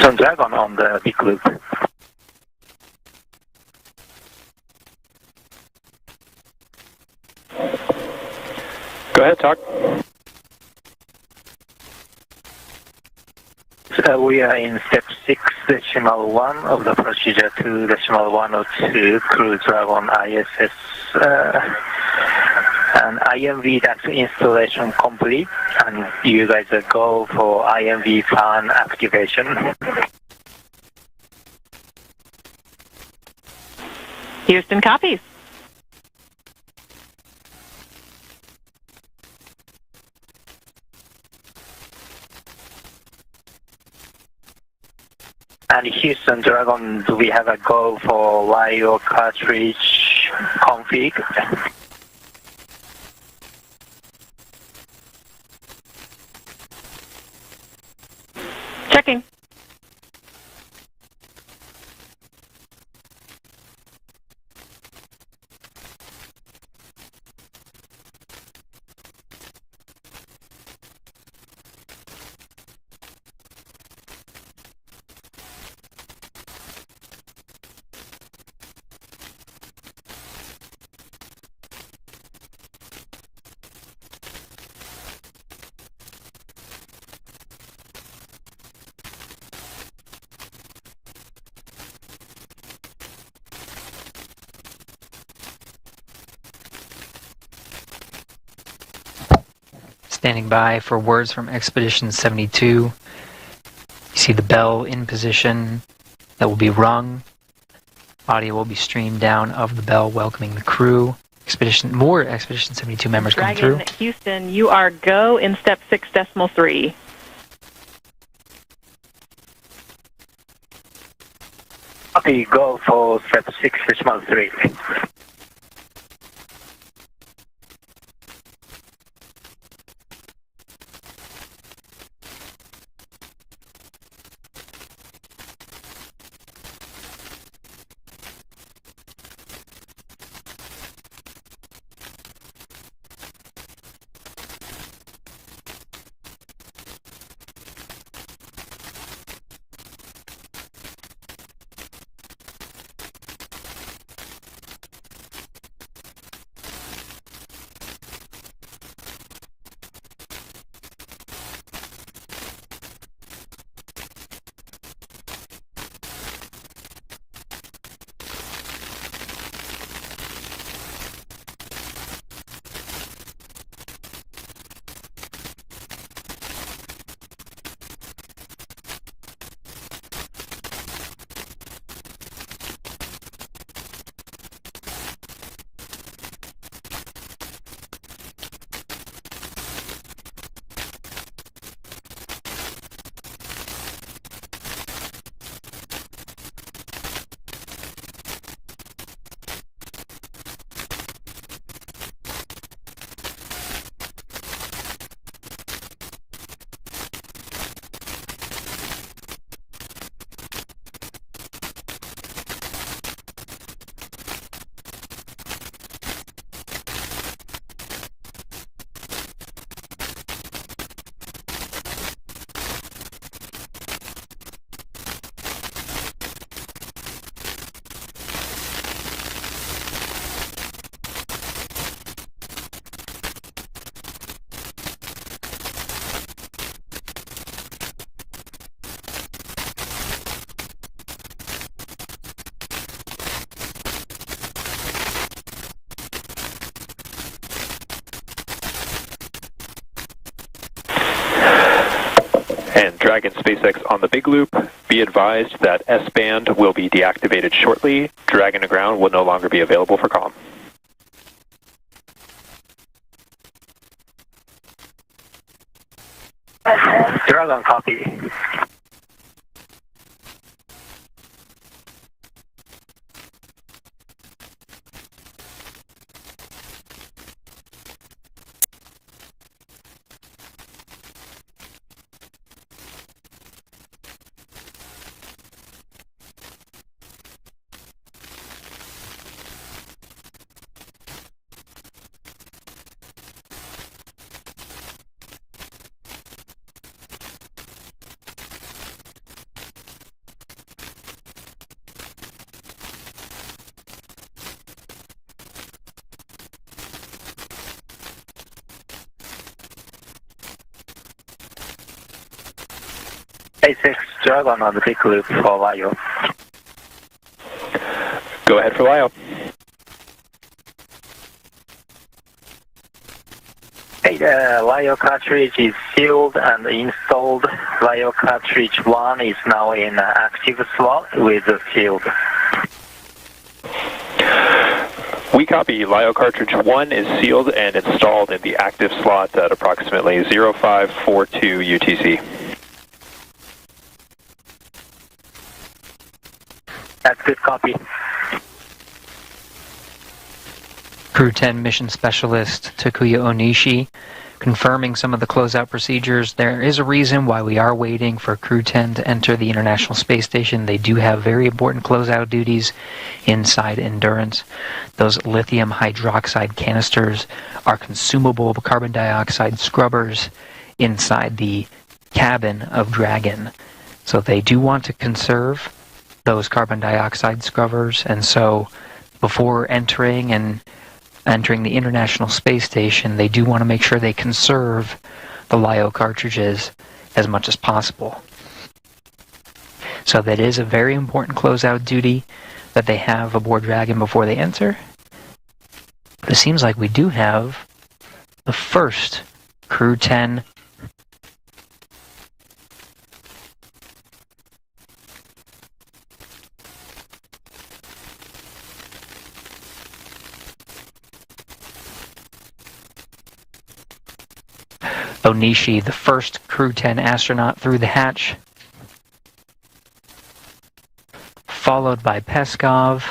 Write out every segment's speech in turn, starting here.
Houston Dragon on the big loop. Go ahead, talk. We are in step 6.1 of the procedure 2.102 Crew Dragon ISS and IMV that's installation complete, and you guys go for IMV fan activation. Houston copies. And Houston Dragon, do we have a go for YO cartridge config? Checking. Standing by for words from Expedition 72. You see the bell in position that will be rung. Audio will be streamed down of the bell welcoming the crew. More Expedition 72 members coming through. Dragon Houston, you are go in step 6.3. Copy, go for step 6.3. And Dragon SpaceX on the big loop, be advised that S-band will be deactivated shortly. Dragon to ground will no longer be available for comm. Dragon copy. A6 Dragon on the big loop for LIO. Go ahead for LIO. Hey, the LIO cartridge is sealed and installed. LIO cartridge 1 is now in active slot with the field. We copy. LIO cartridge 1 is sealed and installed in the active slot at approximately 0542 UTC. That's good copy. Crew 10 Mission Specialist Takuya Onishi, confirming some of the closeout procedures. There is a reason why we are waiting for Crew 10 to enter the International Space Station. They do have very important closeout duties inside Endurance. Those lithium hydroxide canisters are consumable carbon dioxide scrubbers inside the cabin of Dragon. So they do want to conserve those carbon dioxide scrubbers, and so before entering the International Space Station, they do want to make sure they conserve the LIO cartridges as much as possible. So that is a very important closeout duty that they have aboard Dragon before they enter. But it seems like we do have the first Crew 10 Onishi, the first Crew 10 astronaut through the hatch, followed by Peskov,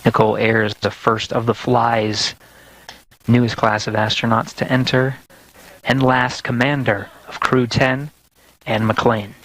Nicole Ayers, the first of the Fly's newest class of astronauts to enter, and last commander of Crew 10, Anne McLean.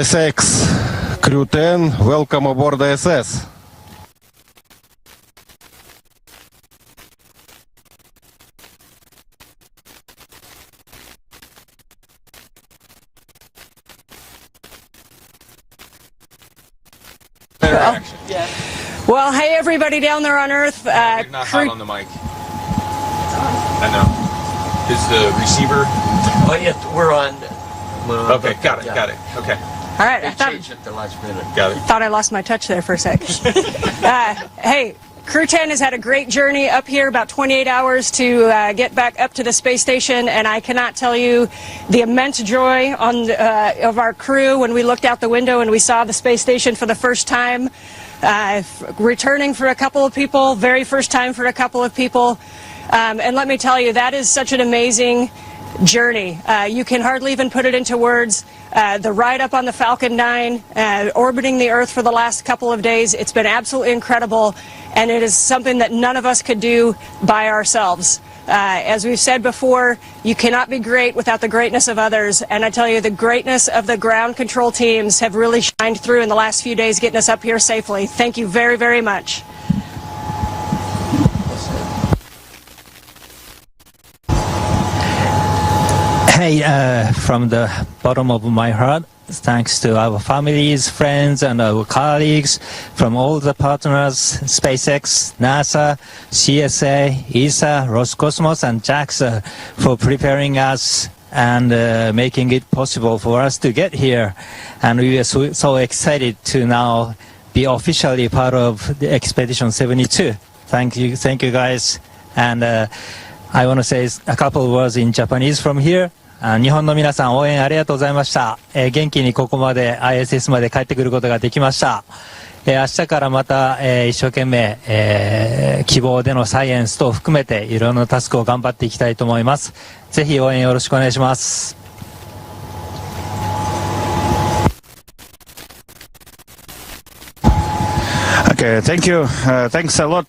SpaceX Crew 10, welcome aboard ISS. Well, hey everybody down there on Earth. You're not hot on the mic. I know. Is the receiver? Oh, yeah, we're on. Okay, got it, got it. Okay. All right, They changed it the last minute. Got it. thought I lost my touch there for a sec. Hey, Crew 10 has had a great journey up here, about 28 hours to get back up to the space station, and I cannot tell you the immense joy of our crew when we looked out the window and we saw the space station for the first time. Returning for a couple of people, very first time for a couple of people. And let me tell you, that is such an amazing journey. You can hardly even put it into words. The ride up on the Falcon 9, orbiting the Earth for the last couple of days, it's been absolutely incredible, and it is something that none of us could do by ourselves. As we've said before, you cannot be great without the greatness of others, and I tell you, the greatness of the ground control teams have really shined through in the last few days getting us up here safely. Thank you very, very much. Hey, from the bottom of my heart, thanks to our families, friends, and our colleagues from all the partners, SpaceX, NASA, CSA, ESA, Roscosmos, and JAXA for preparing us and making it possible for us to get here. And we are so excited to now be officially part of the Expedition 72. Thank you guys. And I want to say a couple of words in Japanese from here. 日本の皆さん応援ありがとうございました。元気にここまで ISS まで帰ってくることができました。明日からまた、一生懸命、希望でのサイエンス等を含めていろんなタスクを頑張っていきたいと思います。ぜひ応援よろしくお願いします。Okay, thank you. Thanks a lot.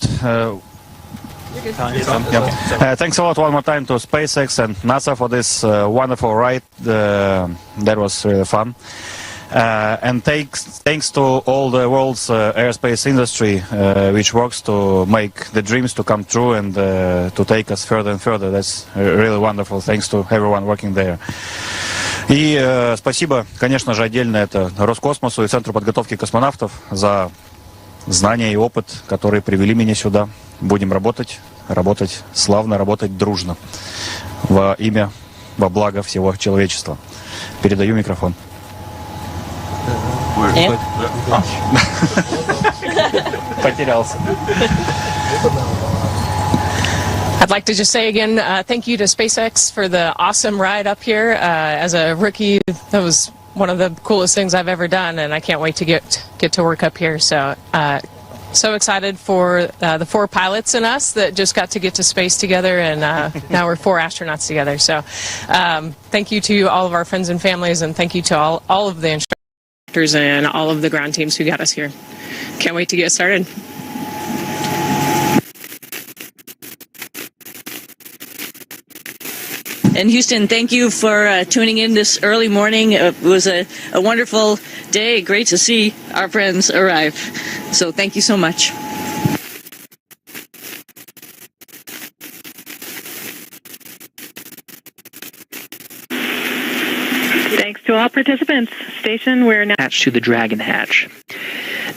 Thanks a lot one more time to SpaceX and NASA for this wonderful ride. That was really fun. And thanks to all the world's aerospace industry, which works to make the dreams to come true and to take us further and further. That's really wonderful. Thanks to everyone working there. И спасибо, конечно же, отдельно это Роскосмосу и Центру подготовки космонавтов за знания и опыт, которые привели меня сюда. Будем работать славно, работать дружно во имя, во благо всего человечества. Передаю микрофон. Потерялся. I'd like to just say again, thank you to SpaceX for the awesome ride up here. As a rookie, that was one of the coolest things I've ever done, and I can't wait to get to work up here. So excited for the 4 pilots and us that just got to space together, and now we're 4 astronauts together. So thank you to all of our friends and families, and thank you to all of the instructors and all of the ground teams who got us here. Can't wait to get started. And Houston, thank you for tuning in this early morning. It was a wonderful day. Great to see our friends arrive. So thank you so much. Thanks to all participants. Station, we're now attached to the Dragon hatch.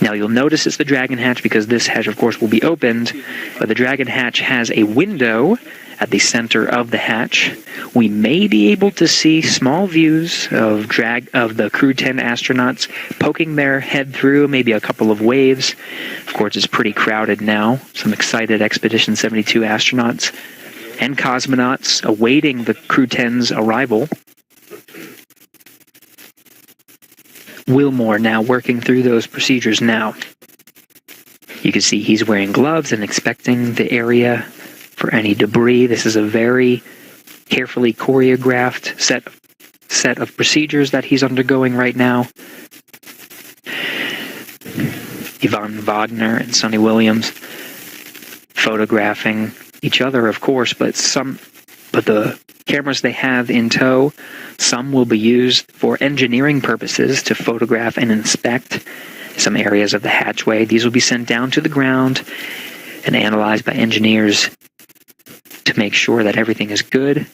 Now you'll notice it's the Dragon hatch because this hatch, of course, will be opened, but the Dragon hatch has a window at the center of the hatch. We may be able to see small views of the Crew 10 astronauts poking their head through, maybe a couple of waves. Of course, it's pretty crowded now. Some excited Expedition 72 astronauts and cosmonauts awaiting the Crew 10's arrival. Wilmore now working through those procedures now. You can see he's wearing gloves and inspecting the area for any debris. This is a very carefully choreographed set of procedures that he's undergoing right now. Yvonne Wagner and Sonny Williams photographing each other, of course, but the cameras they have in tow, some will be used for engineering purposes to photograph and inspect some areas of the hatchway. These will be sent down to the ground and analyzed by engineers to make sure that everything is good.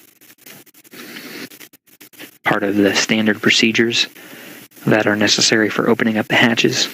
Part of the standard procedures that are necessary for opening up the hatches.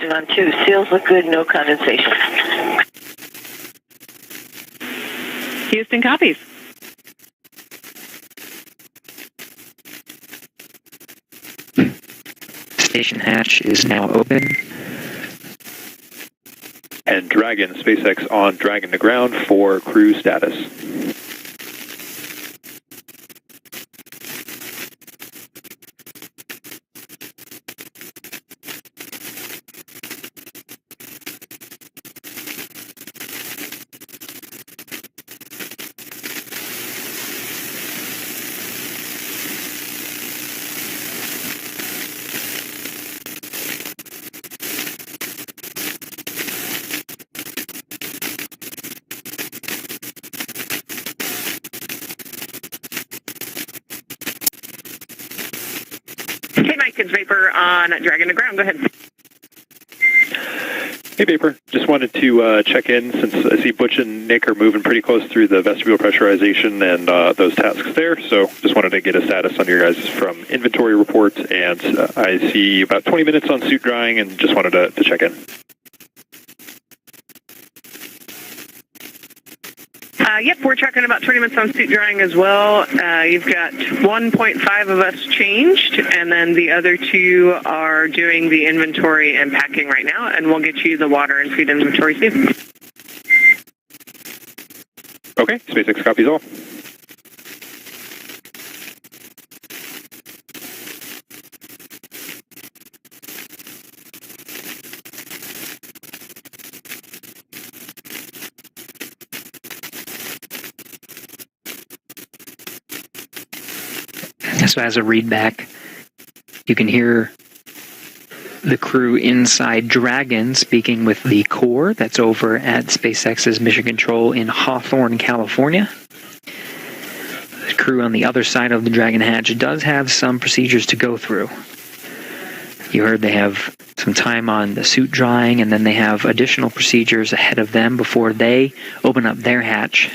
Houston on 2. Seals look good, no condensation. Houston copies. Station hatch is now open. And Dragon, SpaceX on Dragon to ground for crew status. Hey, Mike, it's Vapor on Dragon to ground. Go ahead. Hey, Vapor. Just wanted to check in since I see Butch and Nick are moving pretty close through the vestibule pressurization and those tasks there. So just wanted to get a status on your guys from inventory report. And I see about 20 minutes on suit drying and just wanted to check in. Yep, we're tracking about 20 minutes on suit drying as well. You've got 1.5 of us changed, and then the other 2 are doing the inventory and packing right now, and we'll get you the water and food inventory soon. Okay, SpaceX copies all. So as a readback, you can hear the crew inside Dragon speaking with the core that's over at SpaceX's Mission Control in Hawthorne, California. The crew on the other side of the Dragon hatch does have some procedures to go through. You heard they have some time on the suit drying, and then they have additional procedures ahead of them before they open up their hatch.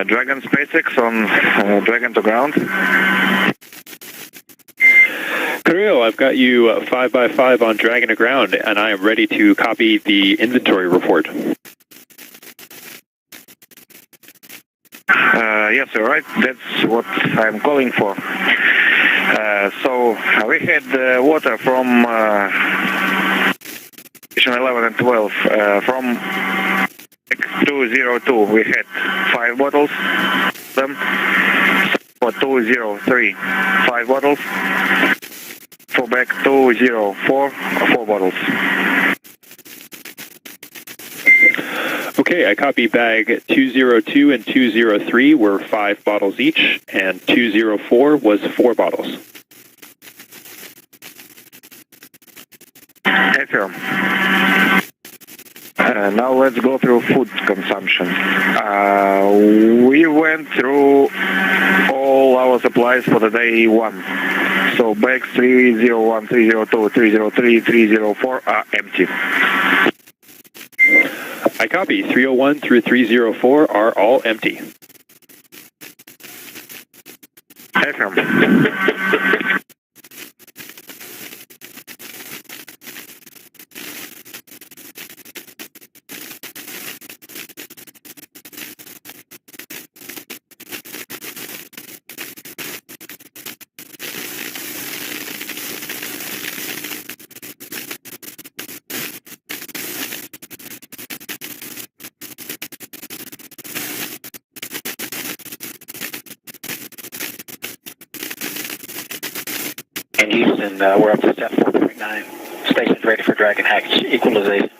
Dragon SpaceX on Dragon to ground. Kirill, I've got you 5x5 on Dragon to ground, and I am ready to copy the inventory report. Yes, all right. That's what I'm calling for. So we had water from station 11 and 12 from 202. We had 5 bottles. Them for 203, 5 bottles. For back 204, 4 bottles. Okay, I copy bag 202 and 203 were 5 bottles each, and 204 was 4 bottles. Affirm. Now let's go through food consumption. We went through all our supplies for the day 1. So bags 301, 302, 303, 304 are empty. I copy. 301 through 304 are all empty. Affirm. And Houston, we're up to step 4.9. Station's ready for Dragon hatch equalization.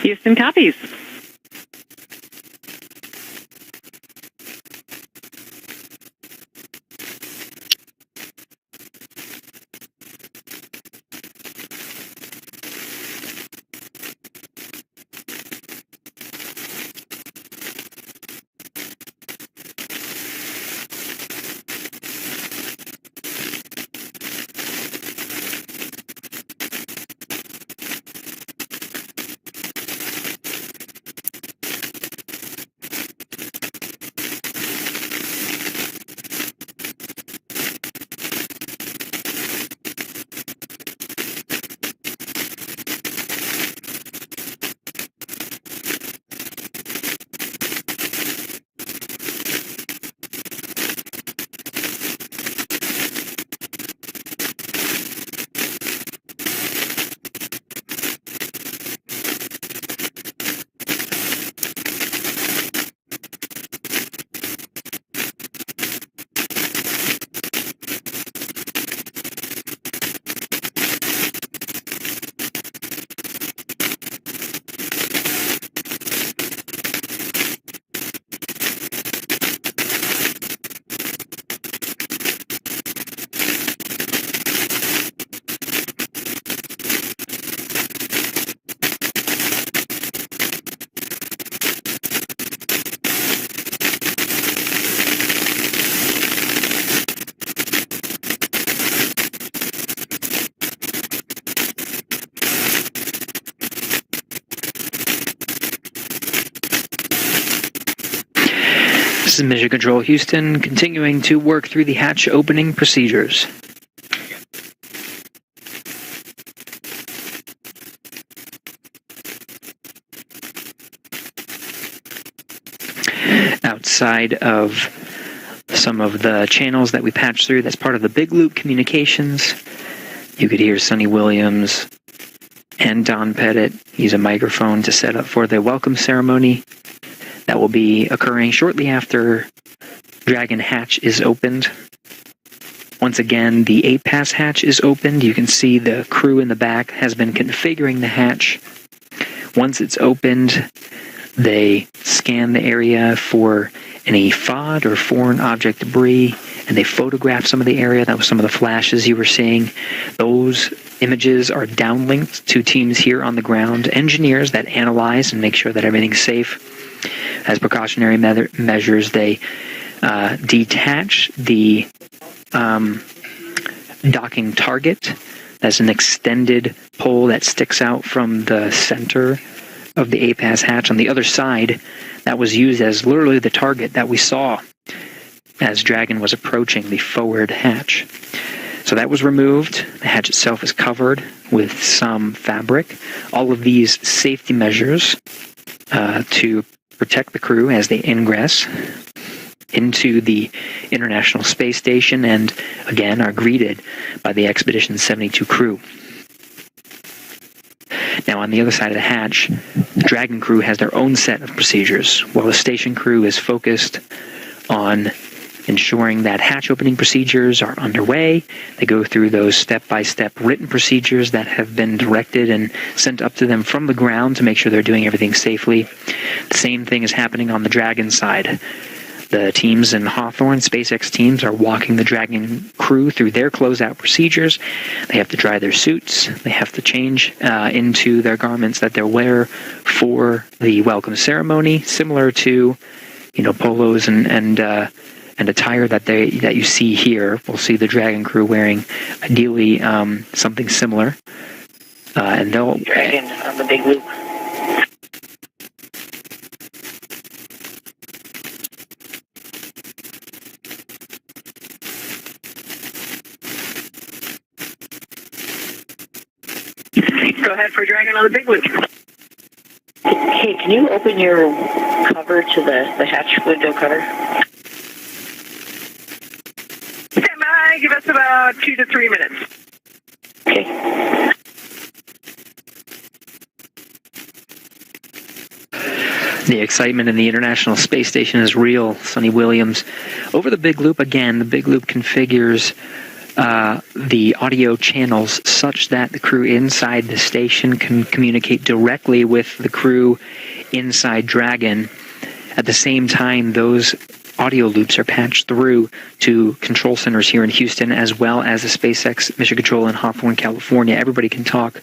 Houston copies. This is Mission Control Houston, continuing to work through the hatch opening procedures. Outside of some of the channels that we patched through, that's part of the Big Loop communications. You could hear Sonny Williams and Don Pettit use a microphone to set up for the welcome ceremony that will be occurring shortly after Dragon hatch is opened. Once again, the 8-pass hatch is opened. You can see the crew in the back has been configuring the hatch. Once it's opened, they scan the area for any FOD or foreign object debris, and they photograph some of the area. That was some of the flashes you were seeing. Those images are downlinked to teams here on the ground, engineers that analyze and make sure that everything's safe. As precautionary measures, they detach the docking target. That's an extended pole that sticks out from the center of the APAS hatch on the other side that was used as literally the target that we saw as Dragon was approaching the forward hatch. So that was removed. The hatch itself is covered with some fabric. All of these safety measures to protect the crew as they ingress into the International Space Station and, again, are greeted by the Expedition 72 crew. Now, on the other side of the hatch, the Dragon crew has their own set of procedures, while the station crew is focused on ensuring that hatch opening procedures are underway. They go through those step-by-step written procedures that have been directed and sent up to them from the ground to make sure they're doing everything safely. The same thing is happening on the Dragon side. The teams in Hawthorne, SpaceX teams, are walking the Dragon crew through their closeout procedures. They have to dry their suits. They have to change into their garments that they'll wear for the welcome ceremony, similar to, polos and attire that you see here. We'll see the Dragon crew wearing, ideally, something similar, and they'll Dragon on the big loop. Go ahead for Dragon on the big loop. Hey, can you open your cover to the hatch window cover? Stand by. Give us about 2 to 3 minutes. Okay. The excitement in the International Space Station is real. Sonny Williams. Over the big loop again, the big loop configures the audio channels such that the crew inside the station can communicate directly with the crew inside Dragon. At the same time, those audio loops are patched through to control centers here in Houston, as well as the SpaceX Mission Control in Hawthorne, California. Everybody can talk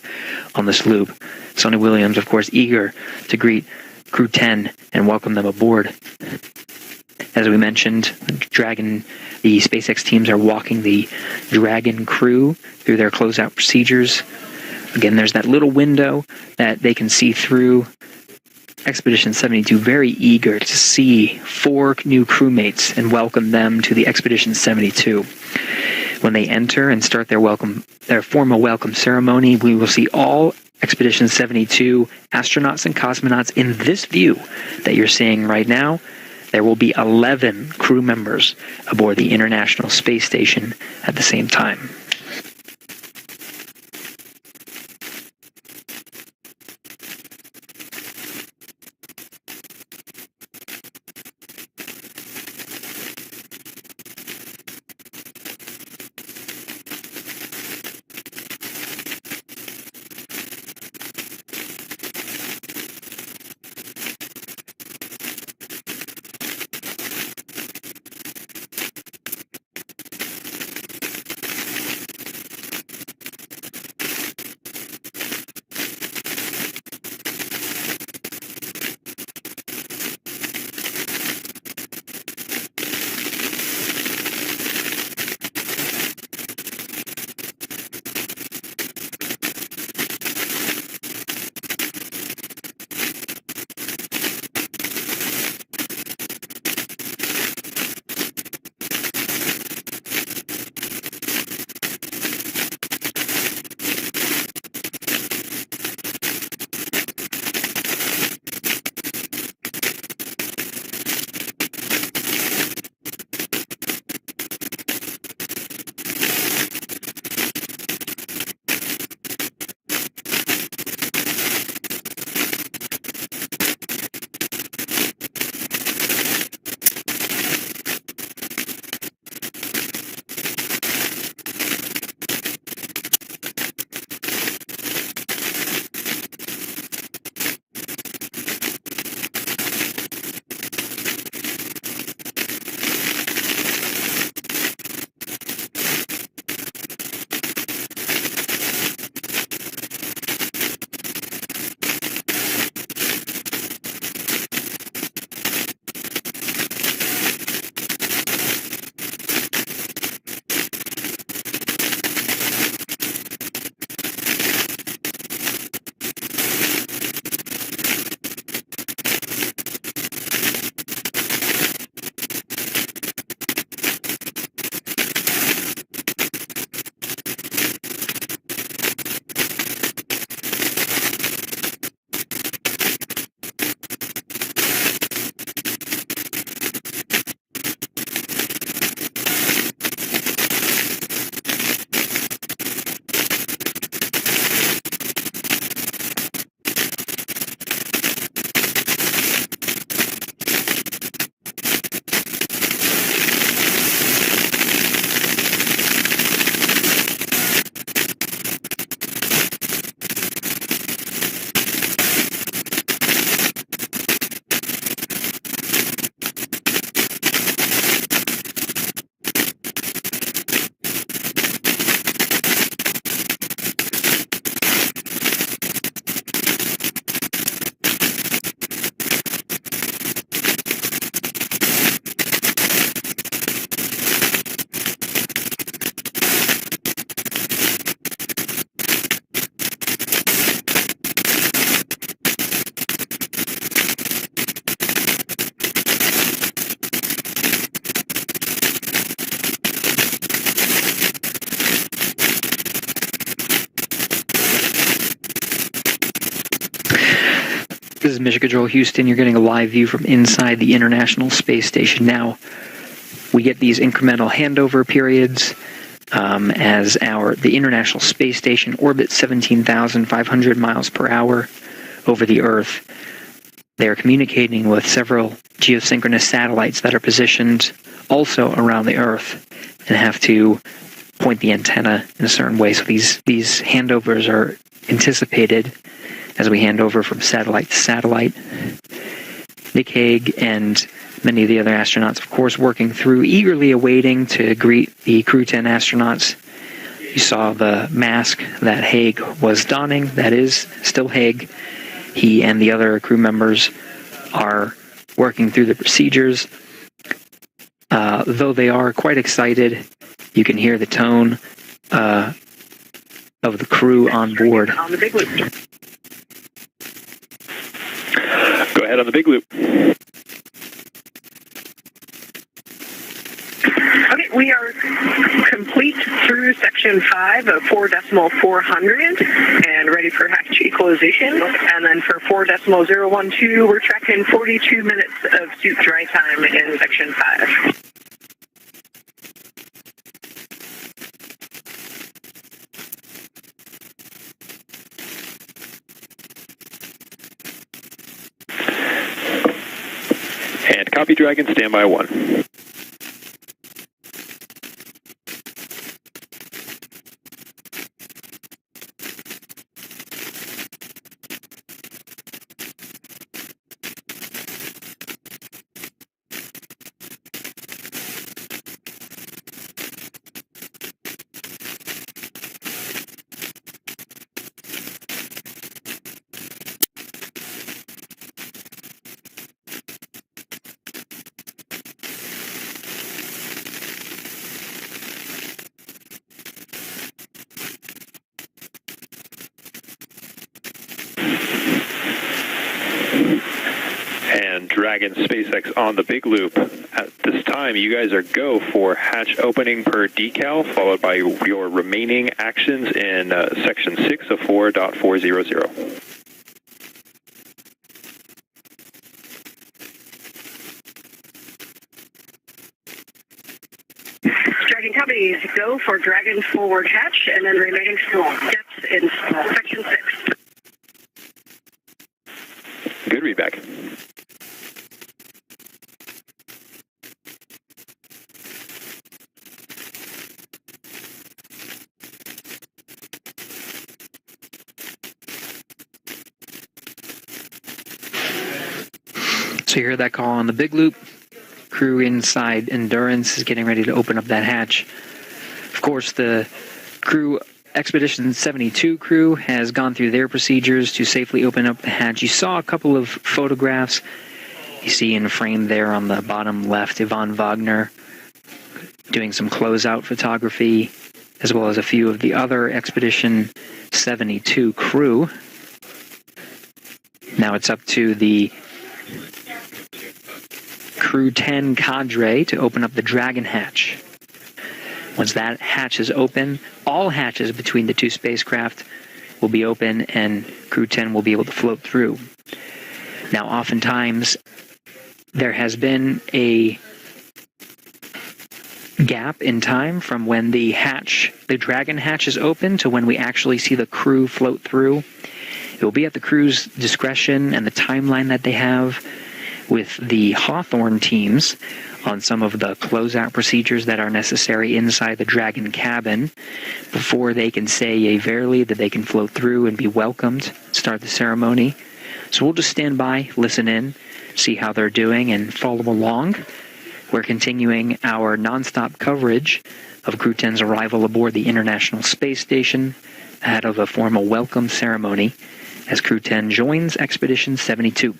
on this loop. Sonny Williams, of course, eager to greet Crew 10 and welcome them aboard. As we mentioned, Dragon, the SpaceX teams are walking the Dragon crew through their closeout procedures. Again, there's that little window that they can see through. Expedition 72 very eager to see 4 new crewmates and welcome them to the Expedition 72. When they enter and start their formal welcome ceremony, we will see all Expedition 72 astronauts and cosmonauts in this view that you're seeing right now. There will be 11 crew members aboard the International Space Station at the same time. This is Mission Control Houston. You're getting a live view from inside the International Space Station now. We get these incremental handover periods as the International Space Station orbits 17,500 miles per hour over the Earth. They are communicating with several geosynchronous satellites that are positioned also around the Earth and have to point the antenna in a certain way. So these handovers are anticipated as we hand over from satellite to satellite. Nick Hague and many of the other astronauts, of course, working through, eagerly awaiting to greet the Crew 10 astronauts. You saw the mask that Hague was donning. That is still Hague. He and the other crew members are working through the procedures. Though they are quite excited, you can hear the tone of the crew on board. On the big loop. Go ahead on the big loop. Okay, we are complete through section 5 of 4.400 and ready for hatch equalization. And then for 4.012, we're tracking 42 minutes of suit dry time in section 5. And copy, Dragon, standby 1. And Dragon SpaceX on the big loop. At this time, you guys are go for hatch opening per decal, followed by your remaining actions in section 6 of 4.400. Dragon copy, go for Dragon forward hatch and then remaining steps in section 6. Good readback. So you heard that call on the big loop. Crew inside Endurance is getting ready to open up that hatch. Of course, the crew, Expedition 72 crew, has gone through their procedures to safely open up the hatch. You saw a couple of photographs. You see in frame there on the bottom left, Yvonne Wagner doing some closeout photography, as well as a few of the other Expedition 72 crew. Now it's up to the Crew 10 cadre to open up the Dragon hatch. Once that hatch is open, all hatches between the two spacecraft will be open and Crew 10 will be able to float through. Now, oftentimes, there has been a gap in time from when the Dragon hatch is open to when we actually see the crew float through. It will be at the crew's discretion and the timeline that they have with the Hawthorne teams on some of the closeout procedures that are necessary inside the Dragon cabin before they can say yea verily that they can float through and be welcomed, start the ceremony. So we'll just stand by, listen in, see how they're doing, and follow along. We're continuing our nonstop coverage of Crew 10's arrival aboard the International Space Station ahead of a formal welcome ceremony as Crew 10 joins Expedition 72.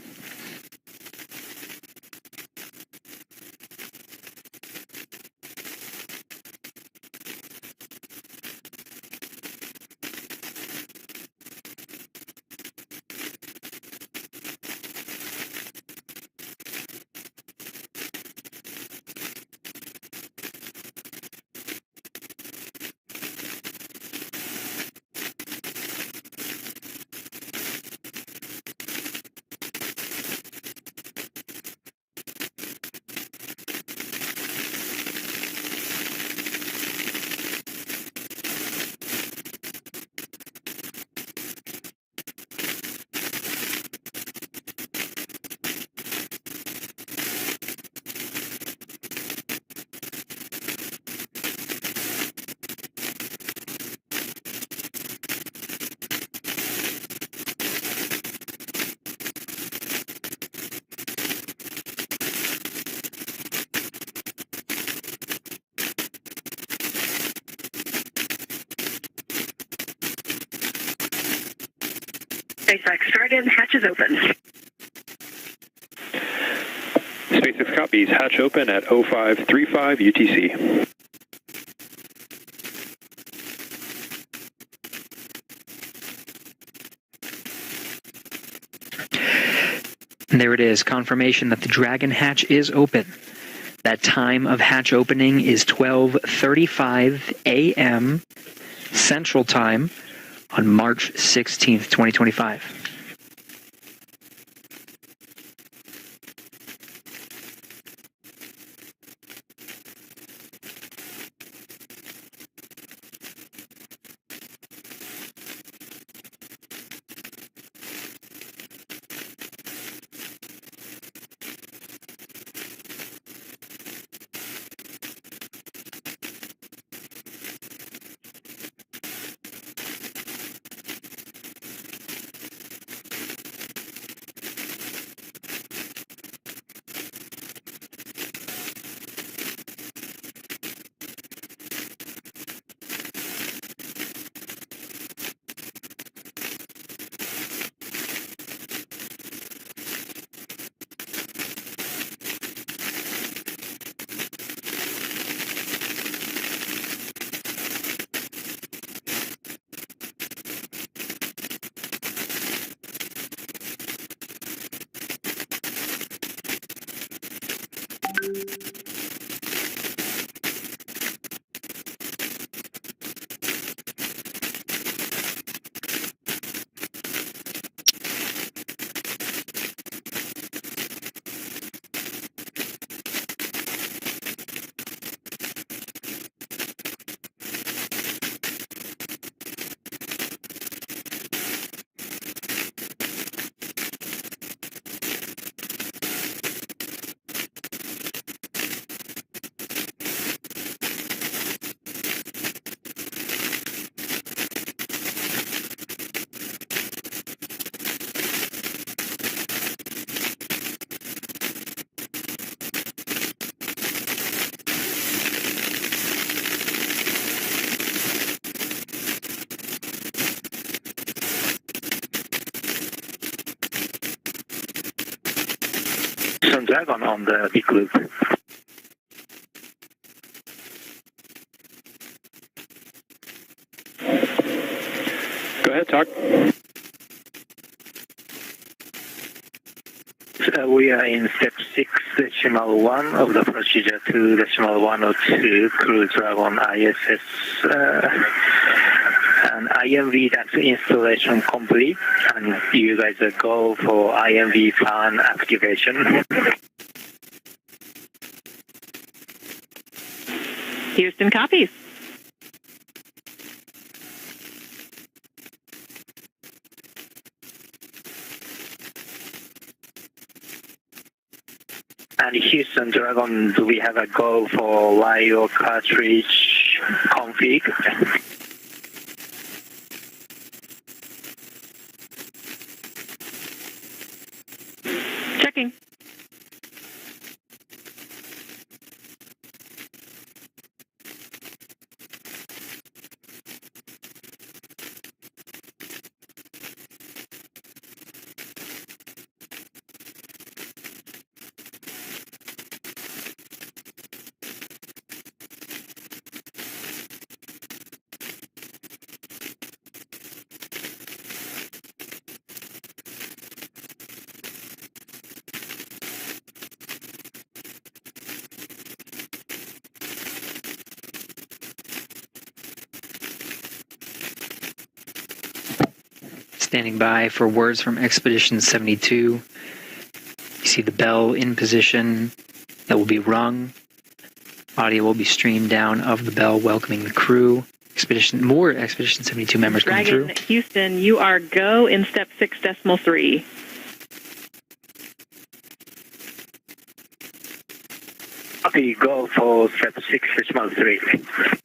SpaceX straight in, hatch is open. SpaceX copies, hatch open at 0535 UTC. And there it is, confirmation that the Dragon hatch is open. That time of hatch opening is 12:35 a.m. Central Time on March 16th, 2025. Dragon on the big loop. Go ahead, talk. We are in step 6.1 of the procedure 2.102 Crew Dragon ISS and IMV that's installation complete, and you guys go for IMV fan activation. Houston copies. And Houston Dragon, do we have a go for LIO cartridge config? Checking. Standing by for words from Expedition 72. You see the bell in position that will be rung. Audio will be streamed down of the bell welcoming the crew. More Expedition 72 members coming through. Dragon Houston, you are go in step 6.3. Okay, go for step 6.3.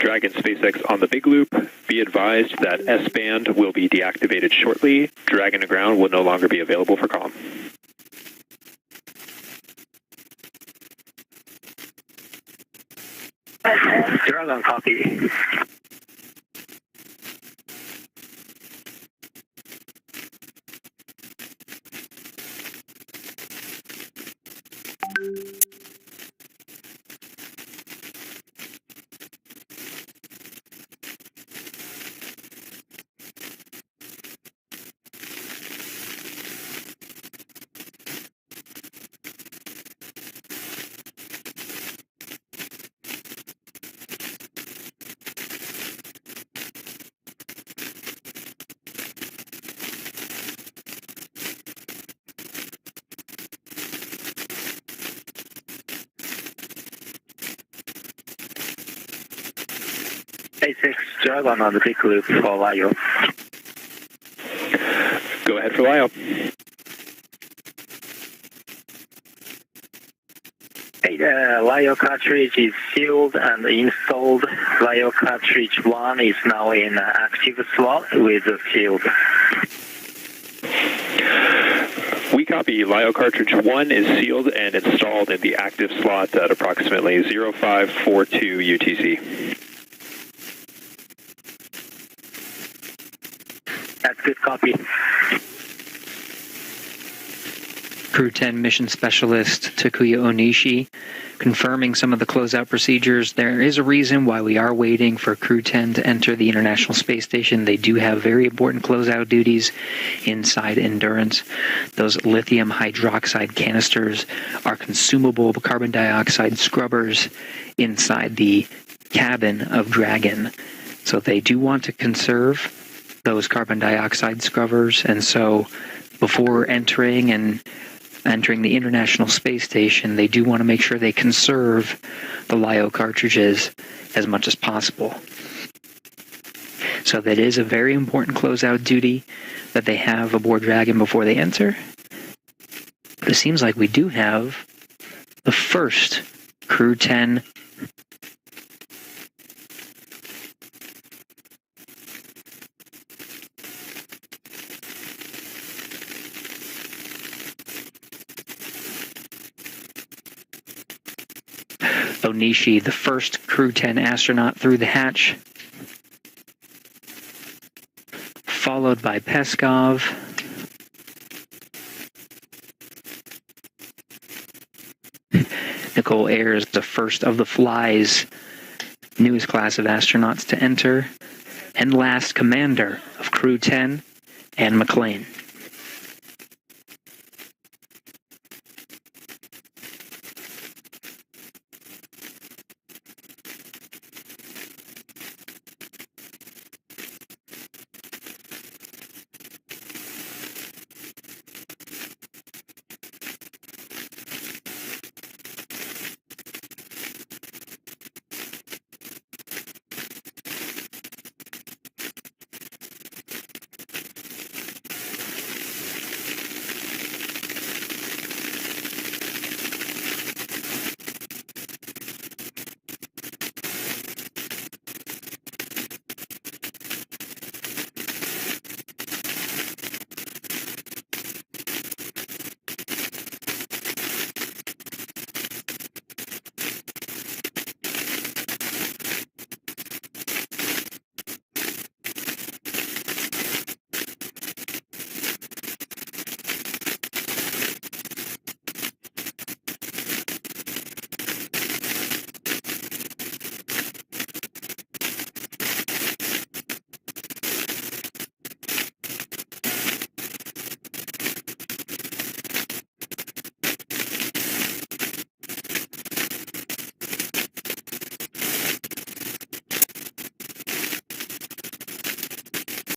Dragon SpaceX on the big loop. Be advised that S-band will be deactivated shortly. Dragon to ground will no longer be available for comm. Dragon copy. SpaceX Dragon on the big loop for LIO. Go ahead for LIO. LIO cartridge is sealed and installed. LIO cartridge 1 is now in active slot with the field. We copy. LIO cartridge 1 is sealed and installed in the active slot at approximately 0542 UTC. That's good copy. Crew 10 Mission Specialist Takuya Onishi confirming some of the closeout procedures. There is a reason why we are waiting for Crew 10 to enter the International Space Station. They do have very important closeout duties inside Endurance. Those lithium hydroxide canisters are consumable carbon dioxide scrubbers inside the cabin of Dragon. So they do want to conserve those carbon dioxide scrubbers, and so before entering the International Space Station, they do want to make sure they conserve the LIO cartridges as much as possible. So that is a very important closeout duty that they have aboard Dragon before they enter. But it seems like we do have the first Crew 10 Onishi, the first Crew 10 astronaut through the hatch, followed by Peskov, Nicole Ayers, the first of the Fly's newest class of astronauts to enter, and last Commander of Crew 10, Anne McLean.